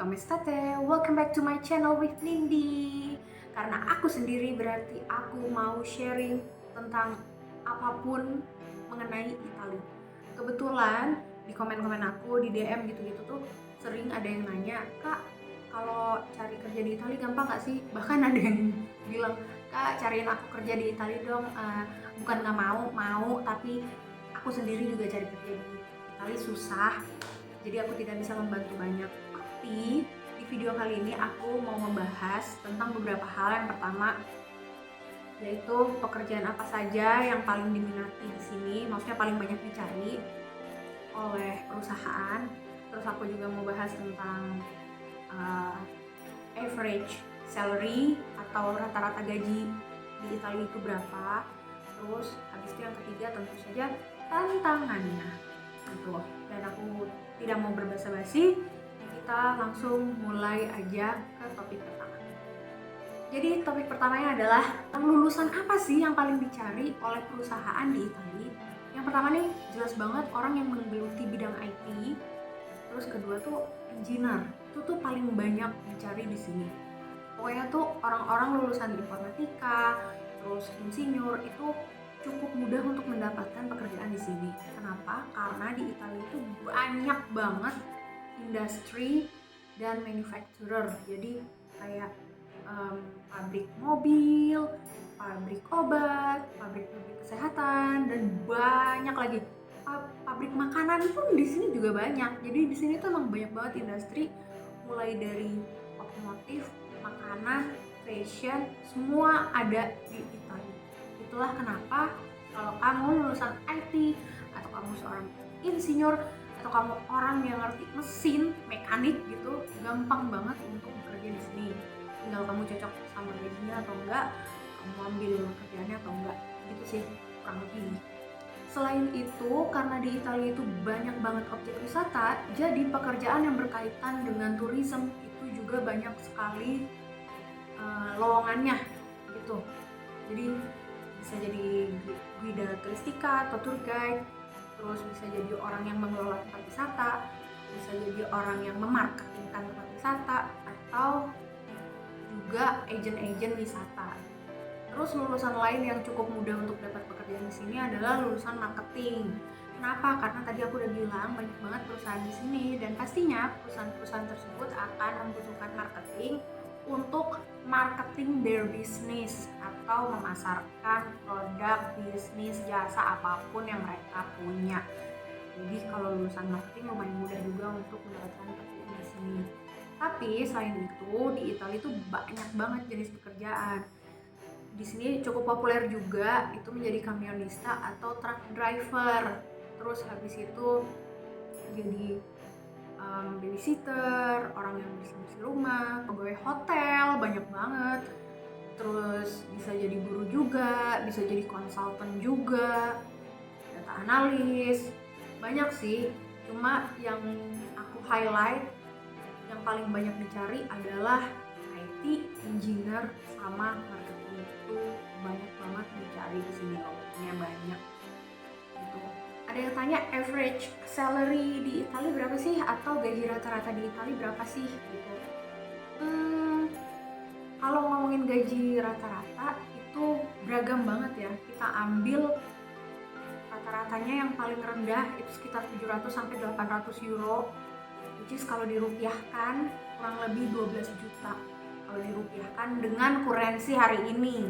come state? Welcome back to my channel with Nindi. Karena aku sendiri berarti aku mau sharing tentang apapun mengenai Italia. Kebetulan di komen-komen aku, di DM gitu-gitu tuh sering ada yang nanya, "Kak, kalau cari kerja di Italia gampang gak sih?" Bahkan ada yang bilang, "Kak, cariin aku kerja di Italia dong." Bukan gak mau, tapi aku sendiri juga cari kerja di Italia susah. Jadi aku tidak bisa membantu banyak. Tapi di video kali ini aku mau membahas tentang beberapa hal. Yang pertama yaitu pekerjaan apa saja yang paling diminati di sini, maksudnya paling banyak dicari oleh perusahaan. Terus aku juga mau bahas tentang average salary atau rata-rata gaji di Italia itu berapa. Terus habis itu yang ketiga tentu saja tantangannya gitu. Dan aku tidak mau berbasa-basi, kita langsung mulai aja ke topik pertama. Jadi topik pertamanya adalah lulusan apa sih yang paling dicari oleh perusahaan di Italia. Yang pertama nih jelas banget orang yang menggeluti bidang IT. Terus kedua tuh engineer, itu tuh paling banyak dicari di sini. Pokoknya tuh orang-orang lulusan informatika, terus insinyur itu cukup mudah untuk mendapatkan pekerjaan di sini. Kenapa? Karena di Italia itu banyak banget industri dan manufacturer. Jadi kayak pabrik mobil, pabrik obat, pabrik kesehatan, dan banyak lagi. Pabrik makanan pun di sini juga banyak. Jadi di sini tuh emang banyak banget industri, mulai dari otomotif, makanan, fashion, semua ada di Italia. Itulah kenapa kalau kamu lulusan IT atau kamu seorang insinyur atau kamu orang yang ngerti mesin, mekanik gitu, gampang banget untuk bekerja di sini. Tinggal kamu cocok sama gajinya atau enggak, kamu ambil kerjaannya atau enggak, gitu sih kurang lebih. Selain itu, karena di Italia itu banyak banget objek wisata, jadi pekerjaan yang berkaitan dengan tourism itu juga banyak sekali lowongannya gitu. Jadi bisa jadi guida turistika atau tour guide, terus bisa jadi orang yang mengelola tempat wisata, bisa jadi orang yang memarketingkan tempat wisata, atau juga agent-agent wisata. Terus lulusan lain yang cukup mudah untuk dapat pekerjaan di sini adalah lulusan marketing. Kenapa? Karena tadi aku udah bilang banyak banget perusahaan di sini, dan pastinya perusahaan-perusahaan tersebut akan membutuhkan marketing untuk marketing their business atau memasarkan produk, bisnis, jasa apapun yang mereka punya. Jadi kalau lulusan marketing lumayan mudah juga untuk mendapatkan pekerjaan di sini. Tapi selain itu di Italia itu banyak banget jenis pekerjaan. Di sini cukup populer juga itu menjadi kamionista atau truck driver. Terus habis itu jadi babysitter, orang yang bersih-bersih rumah, pegawai hotel, banyak banget. Terus bisa jadi guru juga, bisa jadi konsultan juga, data analis, banyak sih. Cuma yang aku highlight yang paling banyak dicari adalah IT, engineer, sama marketing. Itu banyak banget dicari di sini, lowongannya banyak gitu. Ada yang tanya average salary di Italia berapa sih, atau gaji rata-rata di Italia berapa sih gitu. Kalau ngomongin gaji rata-rata itu beragam banget ya. Kita ambil rata-ratanya yang paling rendah itu sekitar 700 sampai 800 euro, which is kalau dirupiahkan kurang lebih 12 juta. Kalau dirupiahkan dengan kurensi hari ini,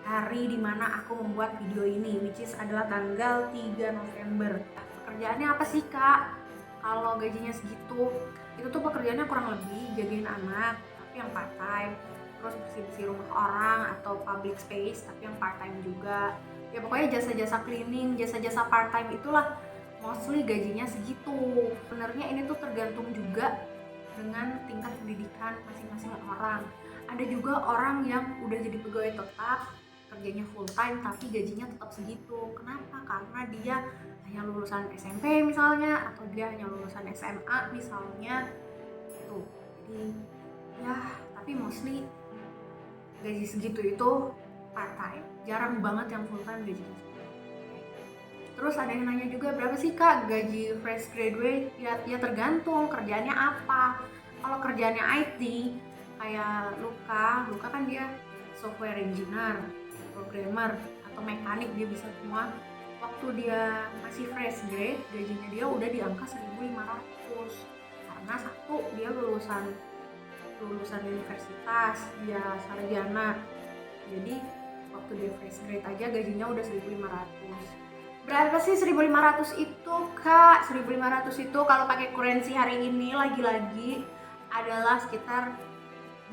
hari dimana aku membuat video ini, which is adalah tanggal 3 November. Pekerjaannya apa sih kak? Kalau gajinya segitu, itu tuh pekerjaannya kurang lebih jagain anak, tapi yang part time. Terus bersih-bersih rumah orang atau public space, tapi yang part time juga. Ya pokoknya jasa-jasa cleaning, jasa-jasa part time itulah mostly gajinya segitu. Sebenarnya ini tuh tergantung juga dengan tingkat pendidikan masing-masing orang. Ada juga orang yang udah jadi pegawai tetap, kerjanya full time tapi gajinya tetap segitu. Kenapa? Karena dia hanya lulusan SMP misalnya, atau dia hanya lulusan SMA misalnya gitu. Jadi ya, tapi mostly gaji segitu itu part time. Jarang banget yang full time gajinya segitu. Terus ada yang nanya juga berapa sih kak gaji fresh graduate? Ya tergantung kerjaannya apa. Kalau kerjaannya IT kayak Luka kan dia software engineer, programmer atau mekanik, dia bisa semua. Waktu dia masih fresh grade, gajinya dia udah di angka 1.500 karena satu, dia lulusan universitas, dia sarjana. Jadi waktu dia fresh grade aja gajinya udah 1.500. Berapa sih 1.500 itu, Kak? 1.500 itu kalau pakai kurensi hari ini lagi-lagi adalah sekitar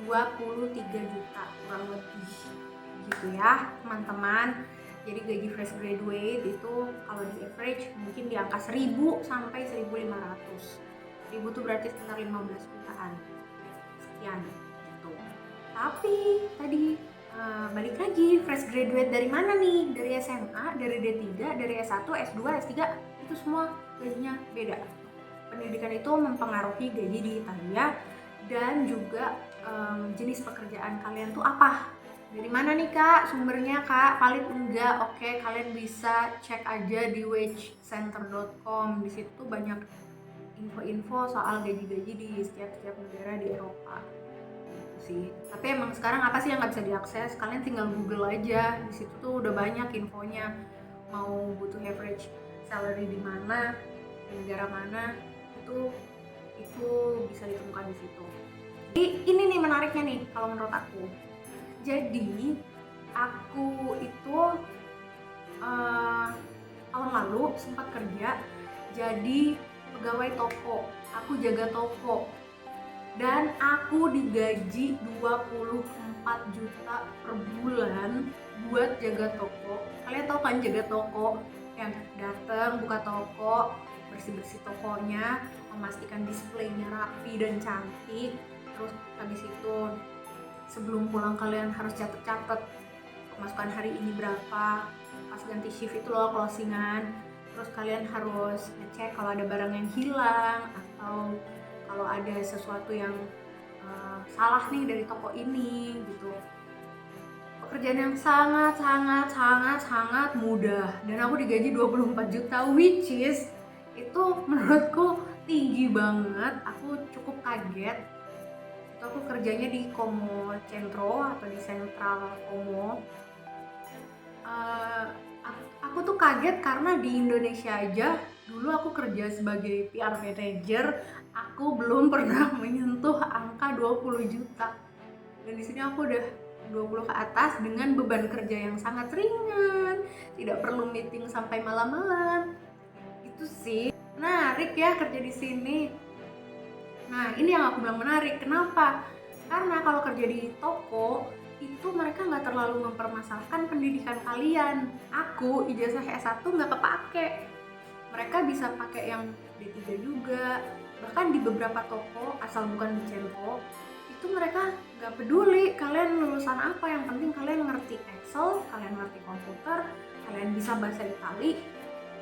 23 juta kurang lebih gitu ya, teman-teman. Jadi gaji fresh graduate itu kalau di average mungkin di angka 1.000 sampai 1.500. 1.000 tuh berarti sekitar 15 jutaan sekian gitu. Tapi tadi balik lagi, fresh graduate dari mana nih? Dari SMA, dari D3, dari S1, S2, S3, itu semua gajinya beda. Pendidikan itu mempengaruhi gaji di Italia, dan juga jenis pekerjaan kalian tuh apa. Dari mana nih Kak sumbernya, Kak? Valid enggak? Oke, kalian bisa cek aja di wagecenter.com. Di situ banyak info-info soal gaji-gaji di setiap negara di Eropa gitu sih. Tapi emang sekarang apa sih yang nggak bisa diakses? Kalian tinggal Google aja, di situ tuh udah banyak infonya. Mau butuh average salary di mana, di negara mana, itu bisa ditemukan di situ. Jadi ini nih menariknya nih kalau menurut aku. Jadi aku itu tahun lalu sempat kerja jadi pegawai toko. Aku jaga toko dan aku digaji 24 juta per bulan buat jaga toko. Kalian tahu kan jaga toko, yang datang buka toko, bersih-bersih tokonya, memastikan displaynya rapi dan cantik. Terus habis itu sebelum pulang kalian harus catat pemasukan hari ini berapa, pas ganti shift itu loh closingan. Terus kalian harus ngecek kalau ada barang yang hilang atau kalau ada sesuatu yang salah nih dari toko ini gitu. Pekerjaan yang sangat mudah, dan aku digaji 24 juta, which is itu menurutku tinggi banget. Aku cukup kaget. Itu aku kerjanya di Como Centro atau di Sentral Como. Aku tuh kaget karena di Indonesia aja dulu aku kerja sebagai PR manager, aku belum pernah menyentuh angka 20 juta. Dan di sini aku udah 20 ke atas dengan beban kerja yang sangat ringan, tidak perlu meeting sampai malam-malam. Itu sih menarik ya kerja di sini. Nah, ini yang aku bilang menarik. Kenapa? Karena kalau kerja di toko itu mereka nggak terlalu mempermasalahkan pendidikan kalian. Aku ijazah S1 nggak kepake. Mereka bisa pakai yang D3 juga. Bahkan di beberapa toko, asal bukan di Centro, itu mereka nggak peduli kalian lulusan apa. Yang penting kalian ngerti Excel, kalian ngerti komputer, kalian bisa bahasa Itali,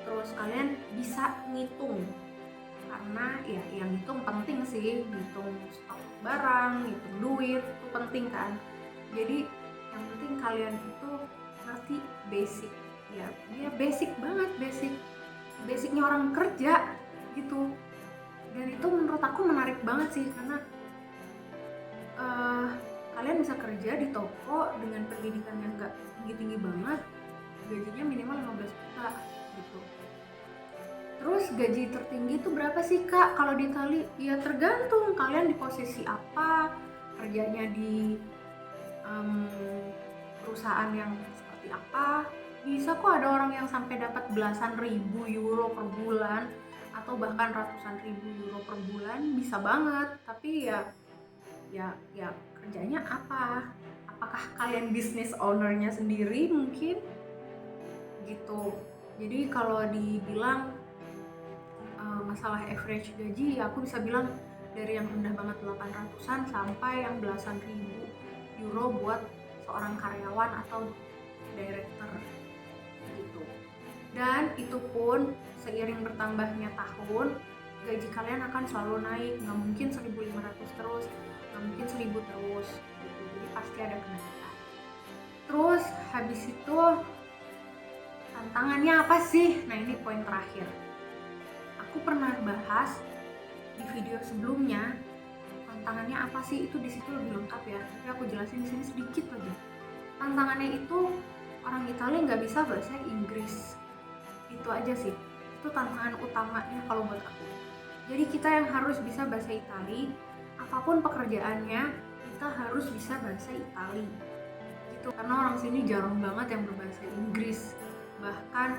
terus kalian bisa ngitung. Karena ya yang hitung penting sih, hitung stok barang, hitung duit, itu penting kan. Jadi yang penting kalian itu ngerti basic ya, dia basic banget, basicnya orang kerja gitu. Dan itu menurut aku menarik banget sih, karena kalian bisa kerja di toko dengan pendidikan yang gak tinggi-tinggi banget, gajinya minimal 15 juta gitu. Terus gaji tertinggi itu berapa sih Kak kalau di Itali? Ya tergantung kalian di posisi apa, kerjanya di perusahaan yang seperti apa. Bisa kok ada orang yang sampai dapat belasan ribu euro per bulan atau bahkan ratusan ribu euro per bulan, bisa banget. Tapi ya kerjanya apa? Apakah kalian business ownernya sendiri mungkin gitu. Jadi kalau dibilang masalah average gaji, ya aku bisa bilang dari yang rendah banget 800-an sampai yang belasan ribu euro buat seorang karyawan atau director gitu. Dan itu pun seiring bertambahnya tahun, gaji kalian akan selalu naik. Nggak mungkin 1.500 terus, nggak mungkin 1.000 terus gitu. Jadi pasti ada kenaikan. Terus habis itu tantangannya apa sih? Nah, ini poin terakhir. Aku pernah bahas di video sebelumnya, tantangannya apa sih, itu di situ lebih lengkap ya, tapi aku jelasin di sini sedikit aja. Tantangannya itu orang Italia nggak bisa bahasa Inggris, itu aja sih, itu tantangan utamanya kalau buat aku. Jadi kita yang harus bisa bahasa Itali, apapun pekerjaannya kita harus bisa bahasa Itali gitu, karena orang sini jarang banget yang berbahasa Inggris. Bahkan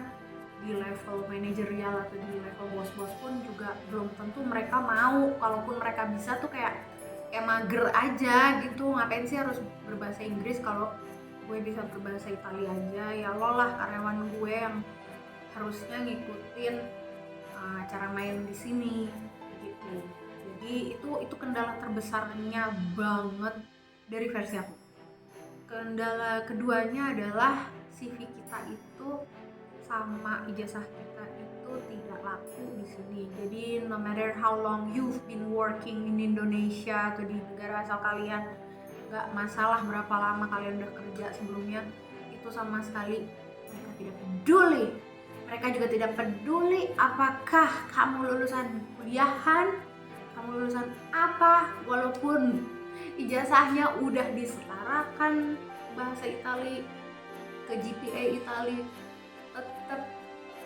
di level manajerial atau di level bos-bos pun juga belum tentu mereka mau. Kalaupun mereka bisa tuh kayak mager aja gitu, ngapain sih harus berbahasa Inggris kalau gue bisa berbahasa Italia aja. Ya lo lah karyawan gue yang harusnya ngikutin cara main di sini gitu. Jadi itu kendala terbesarnya banget dari versi aku. Kendala keduanya adalah CV kita itu sama ijazah kita itu tidak laku di sini. Jadi no matter how long you've been working in Indonesia atau di negara asal kalian, nggak masalah berapa lama kalian udah kerja sebelumnya, itu sama sekali mereka tidak peduli. Mereka juga tidak peduli apakah kamu lulusan kuliahan, kamu lulusan apa, walaupun ijazahnya udah disetarakan bahasa Itali ke GPA Itali, tetap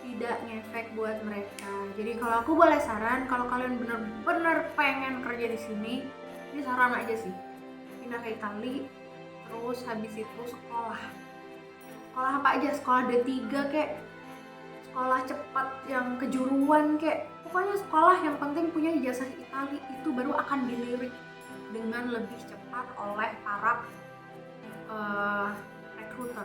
tidak ngefek buat mereka. Jadi kalau aku boleh saran, kalau kalian bener-bener pengen kerja di sini, ini saran aja sih, pindah ke Itali, terus habis itu sekolah apa aja, sekolah D3 kek, sekolah cepat yang kejuruan kek, pokoknya sekolah yang penting punya ijazah Itali, itu baru akan dilirik dengan lebih cepat oleh para recruiter.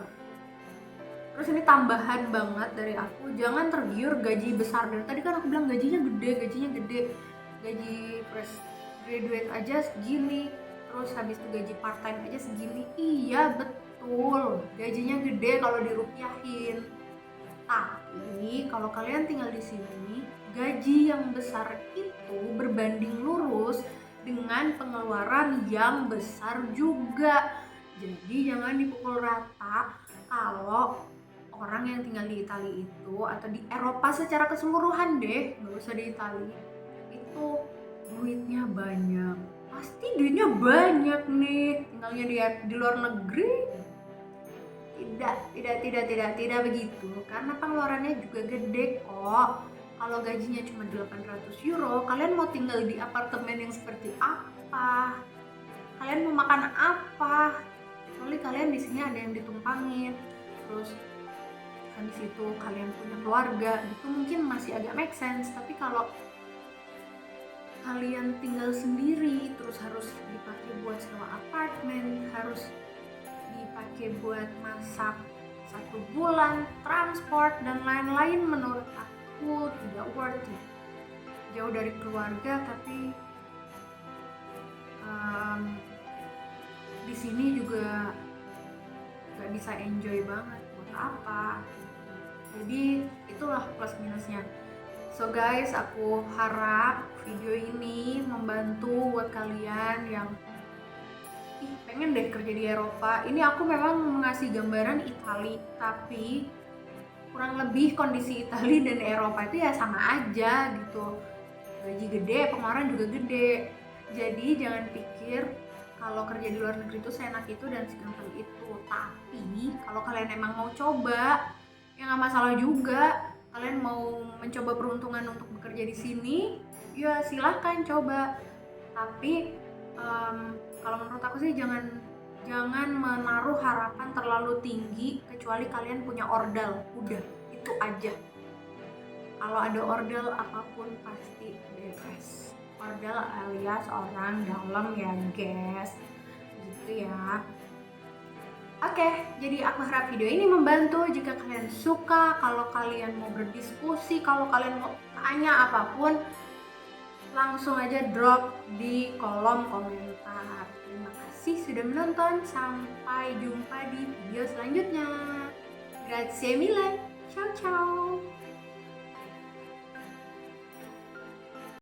Terus ini tambahan banget dari aku, jangan tergiur gaji besar. Dari tadi kan aku bilang gajinya gede, gaji fresh graduate aja segini, terus habis itu gaji part time aja segini. Iya betul, gajinya gede kalau dirupiahin. Tapi kalau kalian tinggal di sini, gaji yang besar itu berbanding lurus dengan pengeluaran yang besar juga. Jadi jangan dipukul rata kalau orang yang tinggal di Italia itu, atau di Eropa secara keseluruhan deh, nggak usah di Italia, itu duitnya banyak. Pasti duitnya banyak nih, tinggalnya di luar negeri. Tidak begitu, karena pengeluarannya juga gede kok. Kalau gajinya cuma 800 euro, kalian mau tinggal di apartemen yang seperti apa? Kalian mau makan apa? Soalnya kalian di sini ada yang ditumpangin. Terus habis itu kalian punya keluarga, itu mungkin masih agak make sense. Tapi kalau kalian tinggal sendiri, terus harus dipakai buat sewa apartemen, harus dipakai buat masak 1 bulan, transport dan lain-lain, menurut aku tidak worth it. Jauh dari keluarga, tapi di sini juga nggak bisa enjoy banget, buat apa? Jadi itulah plus minusnya. So guys, aku harap video ini membantu buat kalian yang pengen deh kerja di Eropa. Ini aku memang mengasih gambaran Itali, tapi kurang lebih kondisi Itali dan Eropa itu ya sama aja gitu. Gaji gede, pengeluaran juga gede. Jadi jangan pikir kalau kerja di luar negeri itu seenak itu dan segampang itu. Tapi kalau kalian emang mau coba, ya nggak masalah juga. Kalian mau mencoba peruntungan untuk bekerja di sini, ya silahkan coba. Tapi kalau menurut aku sih jangan menaruh harapan terlalu tinggi, kecuali kalian punya ordal. Udah, itu aja. Kalau ada ordal apapun pasti beres. Ordal alias orang dalam ya guys, gitu ya. Oke, jadi aku harap video ini membantu. Jika kalian suka, kalau kalian mau berdiskusi, kalau kalian mau tanya apapun, langsung aja drop di kolom komentar. Terima kasih sudah menonton. Sampai jumpa di video selanjutnya. Grazie mille. Ciao ciao.